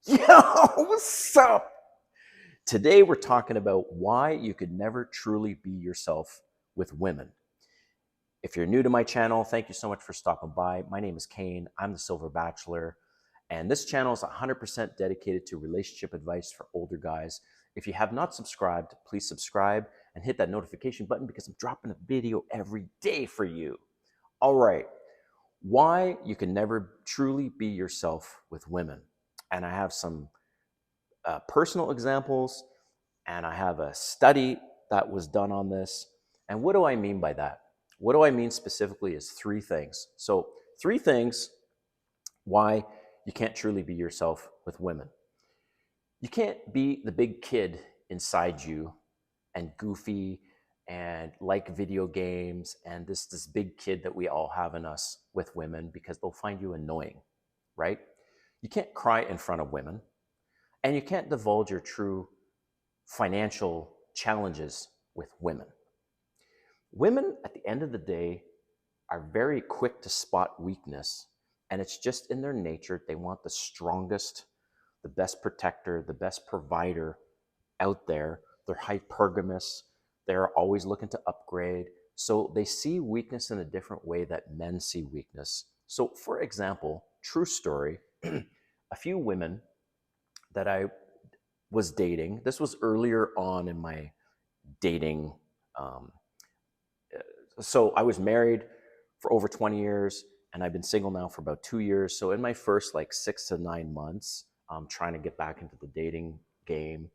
Yo, what's up? Today we're talking about why you could never truly be yourself with women. If you're new to my channel, thank you so much for stopping by. My name is Kane. I'm the Silver Bachelor, and this channel is 100% dedicated to relationship advice for older guys. If you have not subscribed, please subscribe and hit that notification button because I'm dropping a video every day for you. All right, why you can never truly be yourself with women. And I have some personal examples, and I have a study that was done on this. And what do I mean by that? What do I mean specifically is three things. So, three things why you can't truly be yourself with women. You can't be the big kid inside you and goofy and like video games and this big kid that we all have in us with women because they'll find you annoying, right? You can't cry in front of women, and you can't divulge your true financial challenges with women. Women, at the end of the day, are very quick to spot weakness, and it's just in their nature. They want the strongest, the best protector, the best provider out there. They're hypergamous. They're always looking to upgrade. So they see weakness in a different way that men see weakness. So, for example, true story, a few women that I was dating, this was earlier on in my dating. Um, so I was married for over 20 years, and I've been single now for about 2 years. So in my first like 6 to 9 months, I'm trying to get back into the dating game.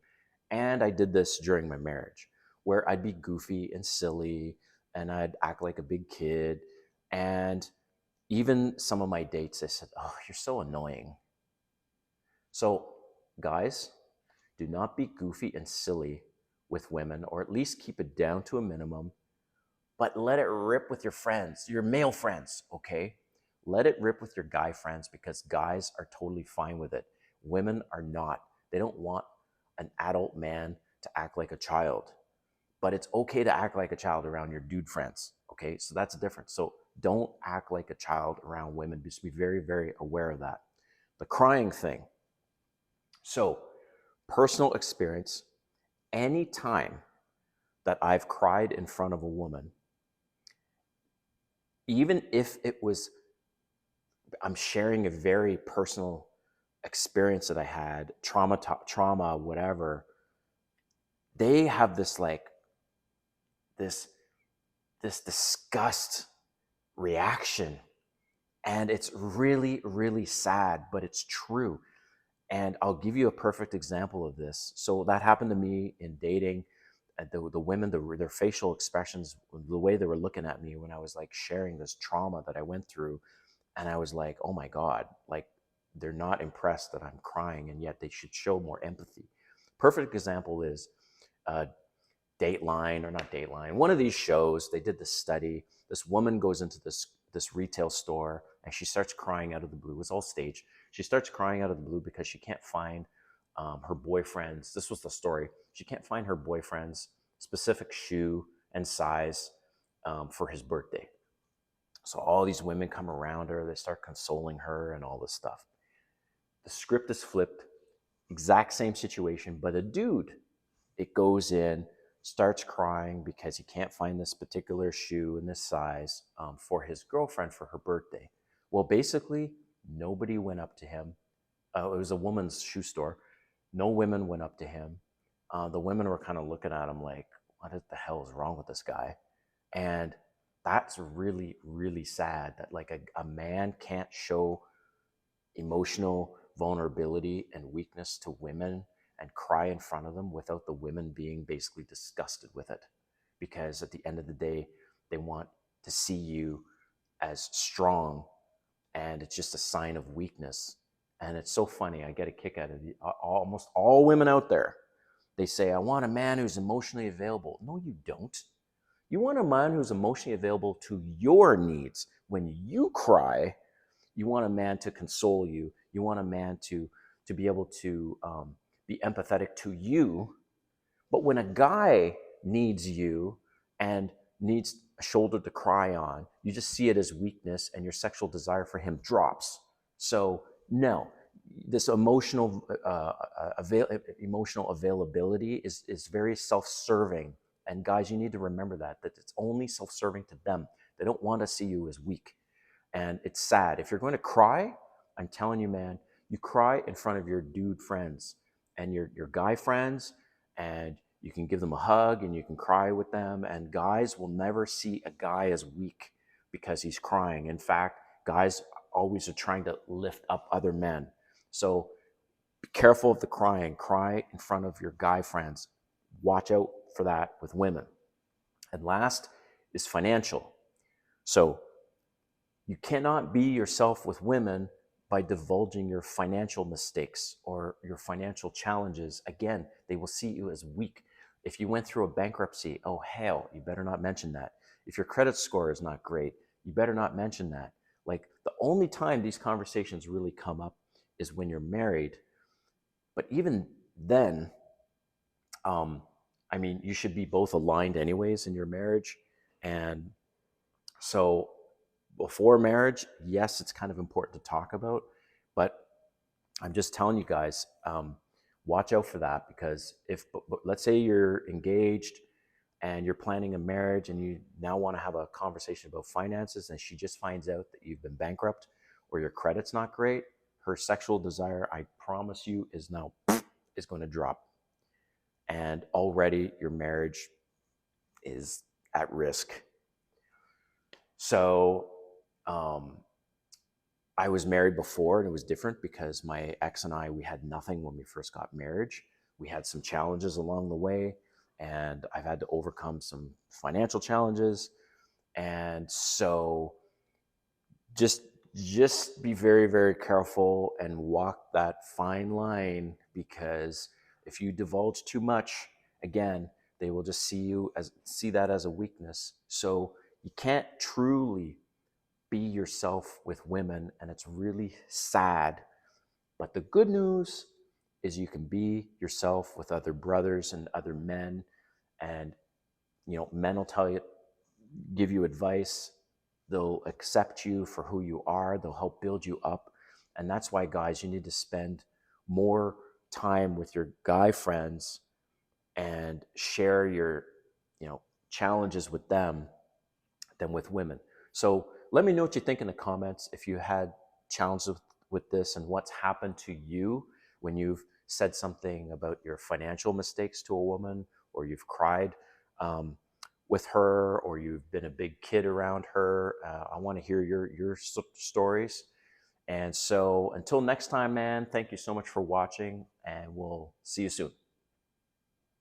And I did this during my marriage where I'd be goofy and silly and I'd act like a big kid. And even some of my dates, they said, "Oh, you're so annoying." So, guys, do not be goofy and silly with women, or at least keep it down to a minimum, but let it rip with your friends, your male friends, okay? Let it rip with your guy friends because guys are totally fine with it. Women are not. They don't want an adult man to act like a child, but it's okay to act like a child around your dude friends, okay? So that's different. So don't act like a child around women. Just be very, very aware of that. The crying thing. So, personal experience, any time that I've cried in front of a woman, even if it was, I'm sharing a very personal experience that I had, trauma, whatever, they have this like, this, this disgust reaction. And it's really, really sad, but it's true. And I'll give you a perfect example of this. So that happened to me in dating. The women, their facial expressions, the way they were looking at me when I was like sharing this trauma that I went through, and I was like, oh my God, like they're not impressed that I'm crying, and yet they should show more empathy. Perfect example is uh, Dateline, or not Dateline, one of these shows. They did this study. This woman goes into this retail store and she starts crying out of the blue. It's all staged. She starts crying out of the blue because she can't find her boyfriend's. This was the story. She can't find her boyfriend's specific shoe and size for his birthday. So all these women come around her. They start consoling her and all this stuff. The script is flipped. Exact same situation, but a dude, it goes in, starts crying because he can't find this particular shoe in this size for his girlfriend for her birthday. Well, basically, nobody went up to him. It was a woman's shoe store. No women went up to him. The women were kind of looking at him like, what the hell is wrong with this guy? And that's really, really sad that like a man can't show emotional vulnerability and weakness to women and cry in front of them without the women being basically disgusted with it. Because at the end of the day, they want to see you as strong, and it's just a sign of weakness. And it's so funny. I get a kick out of it. Almost all women out there, they say, I want a man who's emotionally available. No, you don't. You want a man who's emotionally available to your needs. When you cry, you want a man to console you. You want a man to be able to be empathetic to you. But when a guy needs you and needs a shoulder to cry on, you just see it as weakness, and your sexual desire for him drops. So no, this emotional availability is very self-serving. And guys, you need to remember that it's only self-serving to them. They don't want to see you as weak. And it's sad. If you're going to cry, I'm telling you, man, you cry in front of your dude friends and your guy friends, and you can give them a hug and you can cry with them. And guys will never see a guy as weak because he's crying. In fact, guys always are trying to lift up other men. So be careful of the crying. Cry in front of your guy friends. Watch out for that with women. And last is financial. So you cannot be yourself with women by divulging your financial mistakes or your financial challenges. Again, they will see you as weak. If you went through a bankruptcy, oh hell, you better not mention that. If your credit score is not great, you better not mention that. Like, the only time these conversations really come up is when you're married. But even then, I mean, you should be both aligned anyways in your marriage. And so before marriage, yes, it's kind of important to talk about, but I'm just telling you guys, watch out for that. Because if, let's say you're engaged and you're planning a marriage and you now want to have a conversation about finances, and she just finds out that you've been bankrupt or your credit's not great, her sexual desire, I promise you, is now is going to drop. And already your marriage is at risk. So, I was married before, and it was different because my ex and I, we had nothing when we first got married. We had some challenges along the way, and I've had to overcome some financial challenges. And so just just be very, very careful and walk that fine line, because if you divulge too much, again, they will just see that as a weakness. So you can't truly be yourself with women, and it's really sad. But the good news is you can be yourself with other brothers and other men. And men will give you advice. They'll accept you for who you are. They'll help build you up. And that's why, guys, you need to spend more time with your guy friends and share your challenges with them than with women. So let me know what you think in the comments, if you had challenges with this, and what's happened to you when you've said something about your financial mistakes to a woman, or you've cried with her, or you've been a big kid around her. I want to hear your stories. And so until next time, man, thank you so much for watching, and we'll see you soon.